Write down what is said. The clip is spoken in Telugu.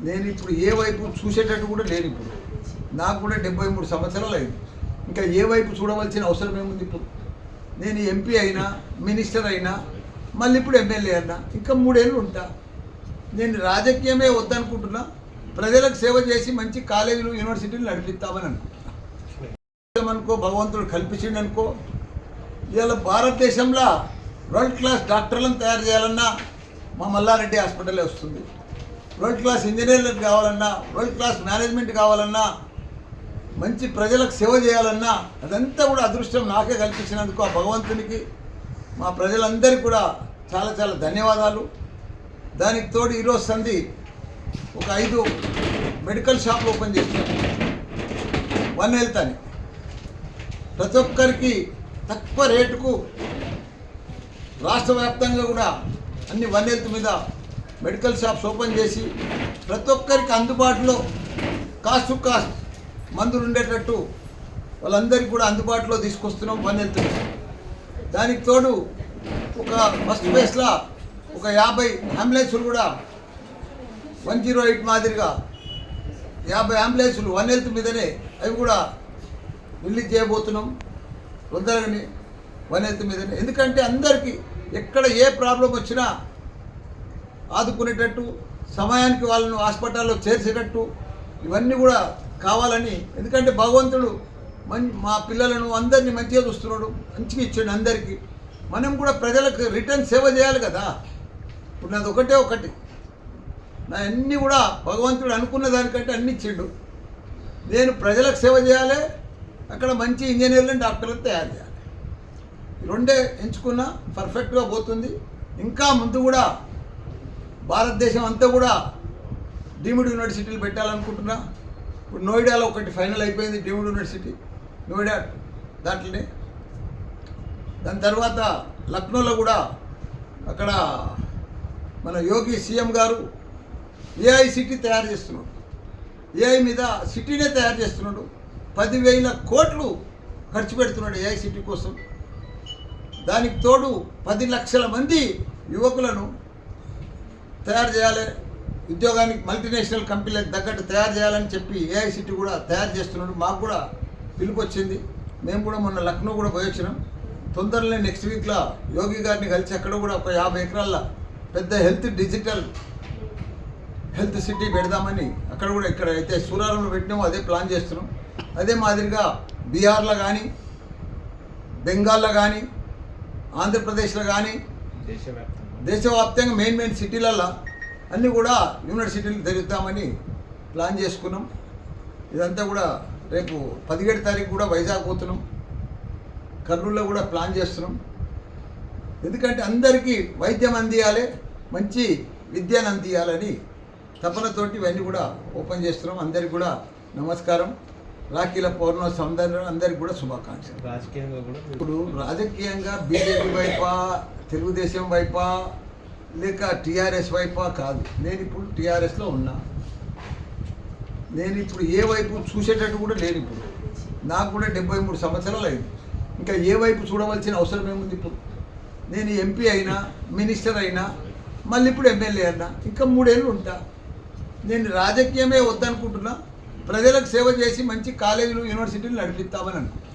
నేను ఇప్పుడు ఏ వైపు చూసేటట్టు కూడా లేను. ఇప్పుడు నాకు కూడా 73 సంవత్సరాలు అయింది. ఇంకా ఏ వైపు చూడవలసిన అవసరం ఏముంది? ఇప్పుడు నేను ఎంపీ అయినా, మినిస్టర్ అయినా, మళ్ళీ ఇప్పుడు ఎమ్మెల్యే అయినా, ఇంకా 3 ఏళ్ళు ఉంటా. నేను రాజకీయమే వద్దనుకుంటున్నా. ప్రజలకు సేవ చేసి మంచి కాలేజీలు, యూనివర్సిటీలు నడిపిస్తామని అనుకో, భగవంతుడు కల్పించిండు అనుకో. ఇవాళ భారతదేశంలో వరల్డ్ క్లాస్ డాక్టర్లను తయారు చేయాలన్నా మా మల్లారెడ్డి హాస్పిటలే వస్తుంది. వరల్డ్ క్లాస్ ఇంజనీర్లకు కావాలన్నా, వరల్డ్ క్లాస్ మేనేజ్మెంట్ కావాలన్నా, మంచి ప్రజలకు సేవ చేయాలన్నా అదంతా కూడా అదృష్టం నాకే కల్పించినందుకు ఆ భగవంతునికి, మా ప్రజలందరికీ కూడా చాలా చాలా ధన్యవాదాలు. దానికి తోడు ఈరోజు సంధి ఒక 5 మెడికల్ షాపులు ఓపెన్ చేస్తాం. వన్ హెల్త్ అని ప్రతి ఒక్కరికి తక్కువ రేటుకు రాష్ట్ర వ్యాప్తంగా కూడా అన్ని వన్ హెల్త్ మీద మెడికల్ షాప్స్ ఓపెన్ చేసి ప్రతి ఒక్కరికి అందుబాటులో కాస్ట్ టు కాస్ట్ మందులు ఉండేటట్టు వాళ్ళందరికీ కూడా అందుబాటులో తీసుకొస్తున్నాం వన్ హెల్త్. దానికి తోడు ఒక ఫస్ట్ ఫేస్లో ఒక 50 అంబులెన్సులు కూడా 108 మాదిరిగా 50 అంబులెన్సులు వన్ హెల్త్ మీదనే అవి కూడా రిలీజ్ చేయబోతున్నాం. తొందరగానే వన్ హెల్త్ మీదనే, ఎందుకంటే అందరికీ ఎక్కడ ఏ ప్రాబ్లం వచ్చినా ఆదుకునేటట్టు, సమయానికి వాళ్ళను హాస్పిటల్లో చేర్చేటట్టు ఇవన్నీ కూడా కావాలని. ఎందుకంటే భగవంతుడు మా పిల్లలను అందరినీ మంచిగా చూస్తున్నాడు, మంచిగా ఇచ్చాడు అందరికీ. మనం కూడా ప్రజలకు రిటర్న్ సేవ చేయాలి కదా. ఇప్పుడు నాది ఒకటి నా అన్నీ కూడా భగవంతుడు అనుకున్న దానికంటే అన్ని ఇచ్చిండు. నేను ప్రజలకు సేవ చేయాలి, అక్కడ మంచి ఇంజనీర్లను, డాక్టర్లను తయారు చేయాలి. రెండే ఎంచుకున్నా పర్ఫెక్ట్గా పోతుంది. ఇంకా ముందు కూడా భారతదేశం అంతా కూడా డీమ్డ్ యూనివర్సిటీలు పెట్టాలనుకుంటున్నా. ఇప్పుడు నోయిడాలో ఒకటి ఫైనల్ అయిపోయింది, డీమ్డ్ యూనివర్సిటీ నోయిడా దాంట్లోనే. దాని తర్వాత లక్నోలో కూడా అక్కడ మన యోగి సీఎం గారు ఏఐ సిటీ తయారు చేస్తున్నాడు. ఏఐ మీద సిటీనే తయారు చేస్తున్నాడు. 10,000 కోట్లు ఖర్చు పెడుతున్నాడు ఏఐ సిటీ కోసం. దానికి తోడు 10 లక్షల మంది యువకులను తయారు చేయాలి, ఉద్యోగానికి మల్టీనేషనల్ కంపెనీలకు తగ్గట్టు తయారు చేయాలని చెప్పి ఏఐ సిటీ కూడా తయారు చేస్తున్నాడు. మాకు కూడా పిలుపు వచ్చింది. మేము కూడా మొన్న లక్నో కూడా పోయి వచ్చినాం. తొందరలో నెక్స్ట్ వీక్లో యోగి గారిని కలిసి అక్కడ కూడా ఒక 50 ఎకరాల పెద్ద డిజిటల్ హెల్త్ సిటీ పెడదామని అక్కడ కూడా ఇక్కడ అయితే సూరారంలో పెట్టినామో అదే ప్లాన్ చేస్తున్నాం. అదే మాదిరిగా బీహార్లో కానీ, బెంగాల్లో కానీ, ఆంధ్రప్రదేశ్లో కానీ దేశవ్యాప్తంగా మెయిన్ సిటీలలో అన్నీ కూడా యూనివర్సిటీలు తెరుద్దామని ప్లాన్ చేసుకున్నాం. ఇదంతా కూడా రేపు 17 తారీఖు కూడా వైజాగ్ పోతున్నాం. కర్నూలులో కూడా ప్లాన్ చేస్తున్నాం. ఎందుకంటే అందరికీ వైద్యం అందియాలి, మంచి విద్యను అందియాలని తపనతోటి ఇవన్నీ కూడా ఓపెన్ చేస్తున్నాం. అందరికీ కూడా నమస్కారం. రాఖీల పౌర్ణమి అందరికీ కూడా శుభాకాంక్షలు. రాజకీయంగా కూడా ఇప్పుడు రాజకీయంగా బీజేపీ వైపా, తెలుగుదేశం వైపా, లేక టీఆర్ఎస్ వైపా కాదు. నేను ఇప్పుడు టీఆర్ఎస్లో ఉన్నా. నేను ఇప్పుడు ఏ వైపు చూసేటట్టు కూడా లేను. ఇప్పుడు నాకు కూడా 73 సంవత్సరాలు అయింది. ఇంకా ఏ వైపు చూడవలసిన అవసరం ఏముంది? ఇప్పుడు నేను ఎంపీ అయినా, మినిస్టర్ అయినా, మళ్ళీ ఇప్పుడు ఎమ్మెల్యే అయినా, ఇంకా 3 ఏళ్ళు ఉంటా. నేను రాజకీయమే వద్దనుకుంటున్నా. ప్రజలకు సేవ చేసి మంచి కాలేజీలు, యూనివర్సిటీలు నడిపిస్తామని అనుకుంటున్నాను.